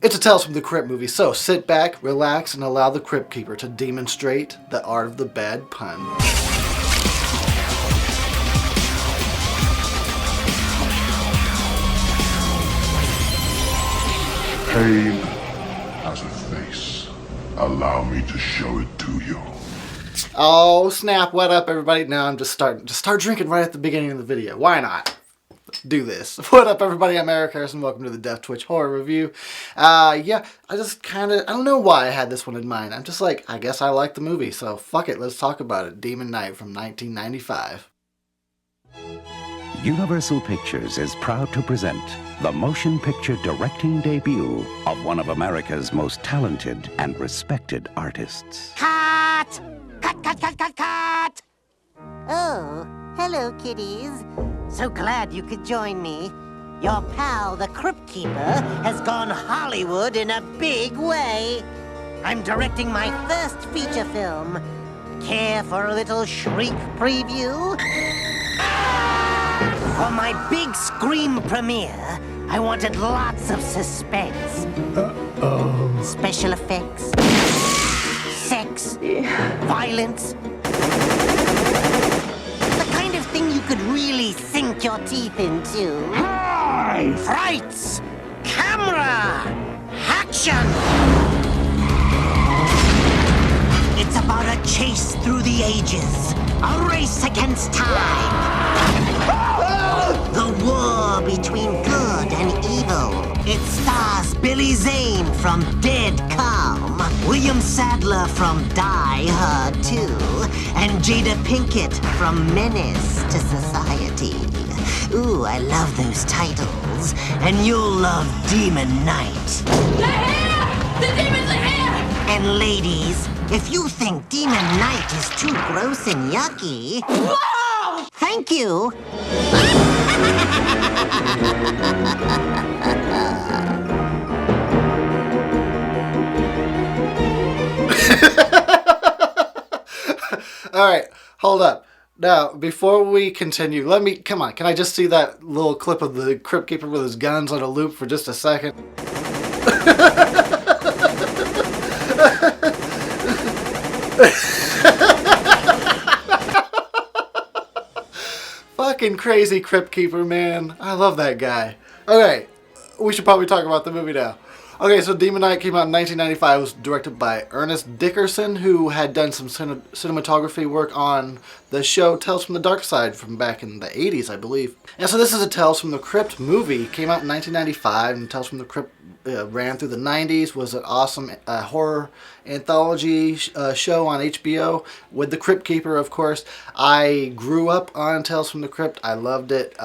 It's a Tales from the Crypt movie, so sit back, relax, and allow the Crypt Keeper to demonstrate the art of the bad pun. Pain has a face. Allow me to show it to you. Oh snap, what up everybody? Now I'm just start drinking right at the beginning of the video. Why not? Let's do this. What up everybody? I'm Eric Harrison. Welcome to the Death Twitch Horror Review. Yeah, I don't know why I had this one in mind. I'm just like, I guess I like the movie, so fuck it, let's talk about it. Demon Knight from 1995. Universal Pictures is proud to present the motion picture directing debut of one of America's most talented and respected artists. Cut! Cut, cut, cut, cut, cut! Oh, hello, kiddies. So glad you could join me. Your pal, the Crypt Keeper, has gone Hollywood in a big way. I'm directing my first feature film. Care for a little shriek preview? For my big scream premiere, I wanted lots of suspense. Uh-oh. Special effects. Sex. Violence. The kind of thing you could really sink your teeth into. Frights. Camera. Action. It's about a chase through the ages. A race against time. The war between good and evil. It stars Billy Zane from Dead Calm, William Sadler from Die Hard 2, and Jada Pinkett from Menace to Society. Ooh, I love those titles. And you'll love Demon Knight. They're here! The demons are here! And ladies, if you think Demon Knight is too gross and yucky... Whoa! Thank you. All right, hold up. Now, before we continue, come on, can I just see that little clip of the Crypt Keeper with his guns on a loop for just a second? Fucking crazy Crypt Keeper, man. I love that guy. Okay, we should probably talk about the movie now. Okay, so Demon Knight came out in 1995. It was directed by Ernest Dickerson, who had done some cinematography work on the show Tales from the Dark Side from back in the 80s, I believe. And so this is a Tales from the Crypt movie. Came out in 1995, and Tales from the Crypt ran through the 90s. Was an awesome horror anthology show on HBO with the Crypt Keeper, of course. I grew up on Tales from the Crypt. I loved it.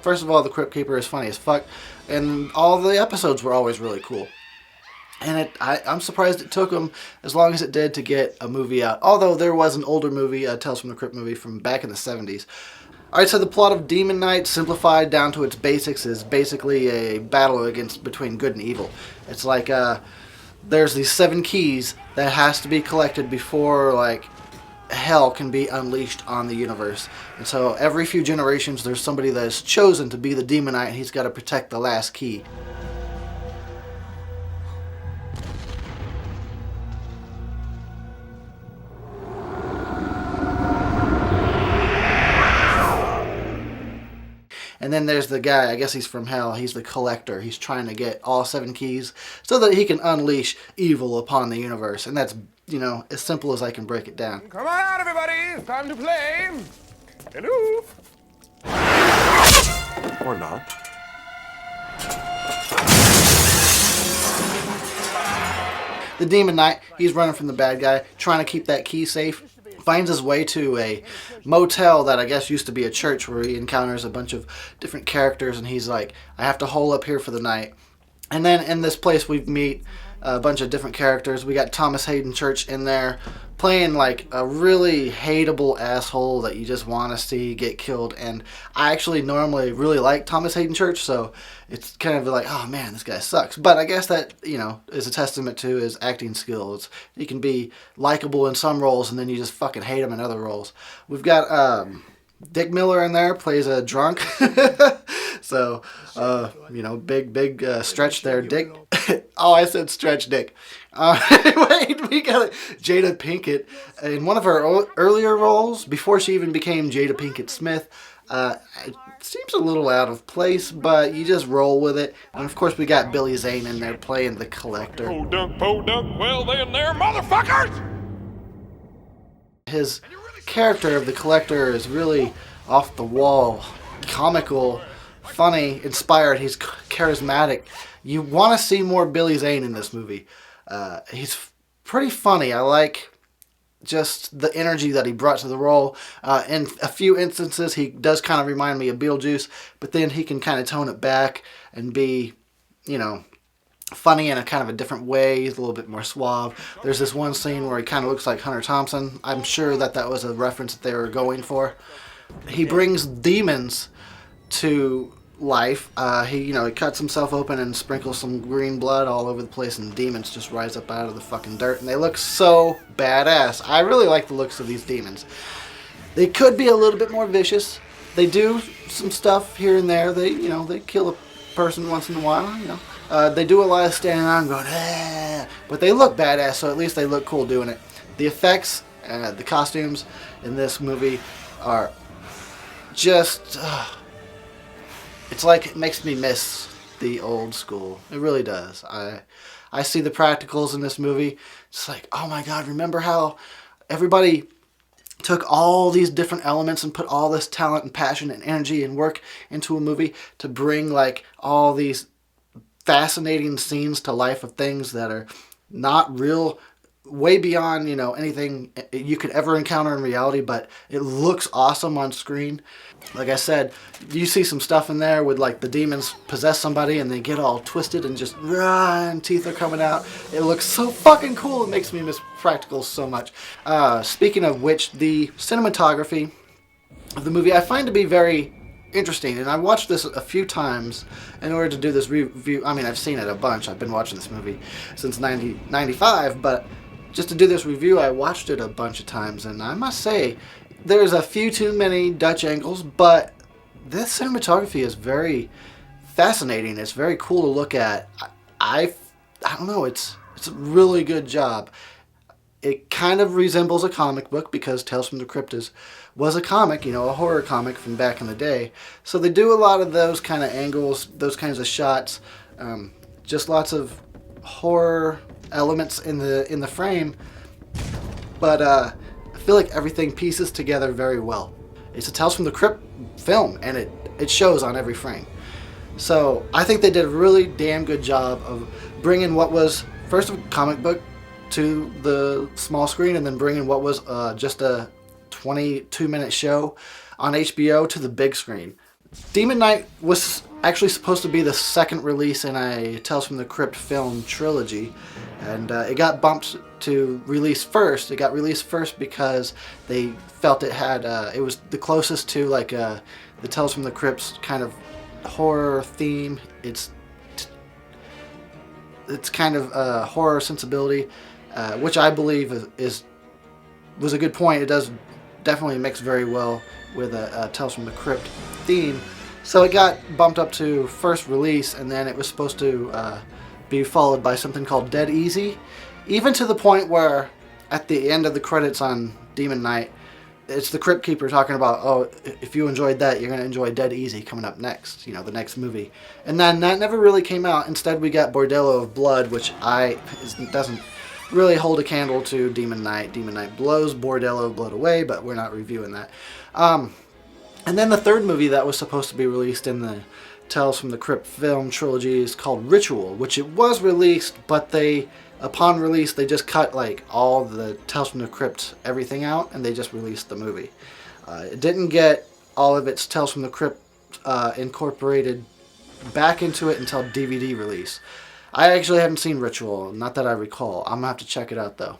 First of all, the Crypt Keeper is funny as fuck. And all the episodes were always really cool. And I'm surprised it took them as long as it did to get a movie out. Although there was an older movie, a Tales from the Crypt movie from back in the 70s. Alright, so the plot of Demon Knight, simplified down to its basics, is basically a battle between good and evil. It's like there's these 7 keys that has to be collected before hell can be unleashed on the universe. And so every few generations there's somebody that is chosen to be the Demon Knight, and he's got to protect the last key. And then there's the guy, I guess he's from hell, he's the collector. He's trying to get all 7 keys so that he can unleash evil upon the universe. And that's, as simple as I can break it down. Come on out, everybody! It's time to play! Hello! Or not. The Demon Knight, he's running from the bad guy, trying to keep that key safe. Finds his way to a motel that I guess used to be a church, where he encounters a bunch of different characters, and he's like, I have to hole up here for the night. And then in this place we meet a bunch of different characters. We got Thomas Haden Church in there playing like a really hateable asshole that you just want to see get killed. And I actually normally really like Thomas Haden Church, so it's kind of like, oh man, this guy sucks. But I guess that, is a testament to his acting skills. He can be likable in some roles, and then you just fucking hate him in other roles. We've got Dick Miller in there plays a drunk. So, big stretch there, Dick. Oh, I said stretch Dick. Wait, we got Jada Pinkett in one of her earlier roles before she even became Jada Pinkett Smith. It seems a little out of place, but you just roll with it. And of course, we got Billy Zane in there playing the Collector. Po dunk, well then there, motherfuckers! His character of the Collector is really off the wall, comical, funny, inspired. He's charismatic. You want to see more Billy Zane in this movie. He's pretty funny. I like just the energy that he brought to the role. In a few instances, he does kind of remind me of Beetlejuice, but then he can kind of tone it back and be, funny in a kind of a different way. He's a little bit more suave. There's this one scene where he kind of looks like Hunter Thompson. I'm sure that was a reference that they were going for. He brings demons to life. He cuts himself open and sprinkles some green blood all over the place, and demons just rise up out of the fucking dirt, and they look so badass. I really like the looks of these demons. They could be a little bit more vicious. They do some stuff here and there. They kill a person once in a while. They do a lot of standing around going, but they look badass, so at least they look cool doing it. The effects, the costumes in this movie are just, it's like it makes me miss the old school. It really does. I see the practicals in this movie. It's like, oh my God, remember how everybody took all these different elements and put all this talent and passion and energy and work into a movie to bring like all these fascinating scenes to life of things that are not real, way beyond, anything you could ever encounter in reality, but it looks awesome on screen. Like I said, you see some stuff in there with like the demons possess somebody and they get all twisted and just and teeth are coming out. It looks so fucking cool. It makes me miss practicals so much. Speaking of which, the cinematography of the movie I find to be very interesting, and I watched this a few times in order to do this review. I mean, I've seen it a bunch. I've been watching this movie since 1995, but just to do this review, I watched it a bunch of times, and I must say, there's a few too many Dutch angles, but this cinematography is very fascinating. It's very cool to look at. I don't know, it's a really good job. It kind of resembles a comic book because Tales from the Crypt was a comic, a horror comic from back in the day. So they do a lot of those kind of angles, those kinds of shots, just lots of horror elements in the frame. But I feel like everything pieces together very well. It's a Tales from the Crypt film, and it shows on every frame. So I think they did a really damn good job of bringing what was first a comic book to the small screen, and then bringing what was just a 22-minute show on HBO to the big screen. Demon Knight was actually supposed to be the second release in a Tales from the Crypt film trilogy, and it got bumped to release first. It got released first because they felt it had it was the closest to like the Tales from the Crypt's kind of horror theme. It's kind of horror sensibility, which I believe was a good point. It does definitely mix very well with a Tales from the Crypt theme. So it got bumped up to first release, and then it was supposed to be followed by something called Dead Easy, even to the point where at the end of the credits on Demon Knight, it's the Crypt Keeper talking about, oh, if you enjoyed that, you're going to enjoy Dead Easy coming up next, the next movie. And then that never really came out. Instead, we got Bordello of Blood, which doesn't really hold a candle to Demon Knight. Demon Knight blows Bordello of Blood away, but we're not reviewing that. And then the third movie that was supposed to be released in the Tales from the Crypt film trilogy is called Ritual, which it was released, but upon release, they just cut like all the Tales from the Crypt everything out, and they just released the movie. It didn't get all of its Tales from the Crypt incorporated back into it until DVD release. I actually haven't seen Ritual, not that I recall. I'm gonna have to check it out though.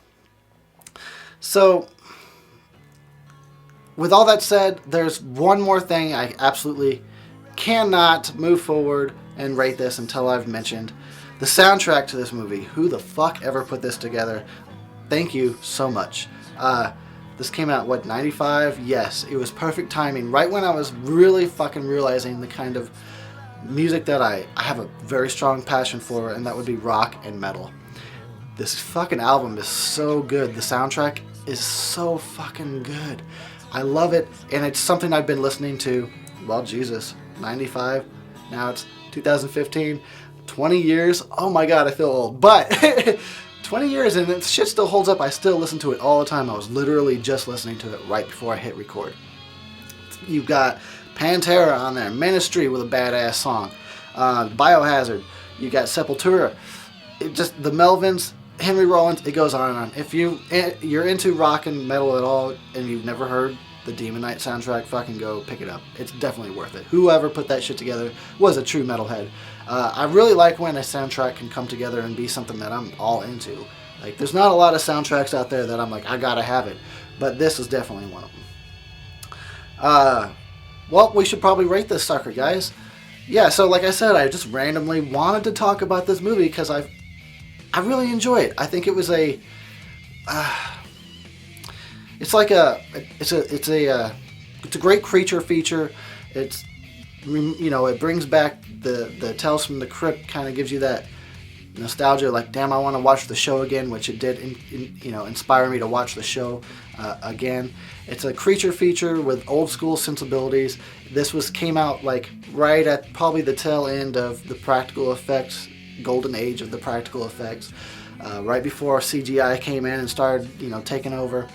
So, with all that said, there's one more thing I absolutely cannot move forward and rate this until I've mentioned. The soundtrack to this movie. Who the fuck ever put this together? Thank you so much. This came out, what, 95? Yes, it was perfect timing. Right when I was really fucking realizing the kind of music that I have a very strong passion for, and that would be rock and metal. This fucking album is so good. The soundtrack is so fucking good. I love it, and it's something I've been listening to, well, Jesus, 95, now it's 2015, 20 years. Oh my god, I feel old. But 20 years and this shit still holds up. I still listen to it all the time. I was literally just listening to it right before I hit record. You've got Pantera on there, Ministry with a badass song, Biohazard, you got Sepultura, just the Melvins, Henry Rollins, it goes on and on. If you're into rock and metal at all and you've never heard the Demon Knight soundtrack, fucking go pick it up. It's definitely worth it. Whoever put that shit together was a true metalhead. I really like when a soundtrack can come together and be something that I'm all into. Like, there's not a lot of soundtracks out there that I'm like, I gotta have it. But this is definitely one of them. Well, we should probably rate this sucker, guys. Yeah, so like I said, I just randomly wanted to talk about this movie because I really enjoy it. I think it was a... it's a great creature feature. It's, you know, it brings back the Tales from the Crypt, kind of gives you that nostalgia, like, damn, I want to watch the show again, which it did, inspire me to watch the show again. It's a creature feature with old school sensibilities. This came out like right at probably the tail end of the practical effects, golden age of the practical effects, right before CGI came in and started, taking over.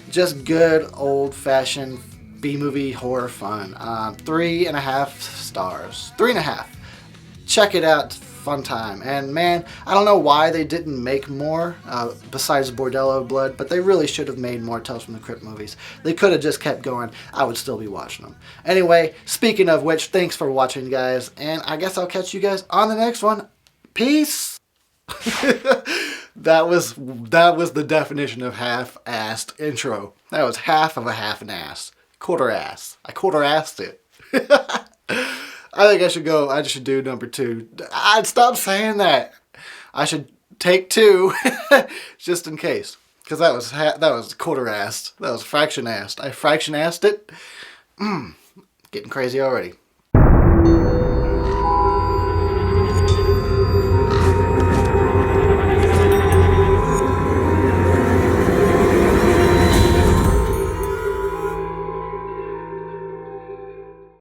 Just good old-fashioned B-movie horror fun. 3.5 stars. 3.5. Check it out. Fun time. And man, I don't know why they didn't make more besides Bordello of Blood, but they really should have made more Tales from the Crypt movies. They could have just kept going. I would still be watching them. Anyway, speaking of which, thanks for watching, guys, and I guess I'll catch you guys on the next one. Peace. That was the definition of half-assed intro. That was half of a half-an-ass. Quarter-ass. I quarter-assed it. I think I should do number 2. I'd stop saying that. I should take 2, just in case. Because that was quarter-assed. That was fraction-assed. I fraction-assed it. Getting crazy already.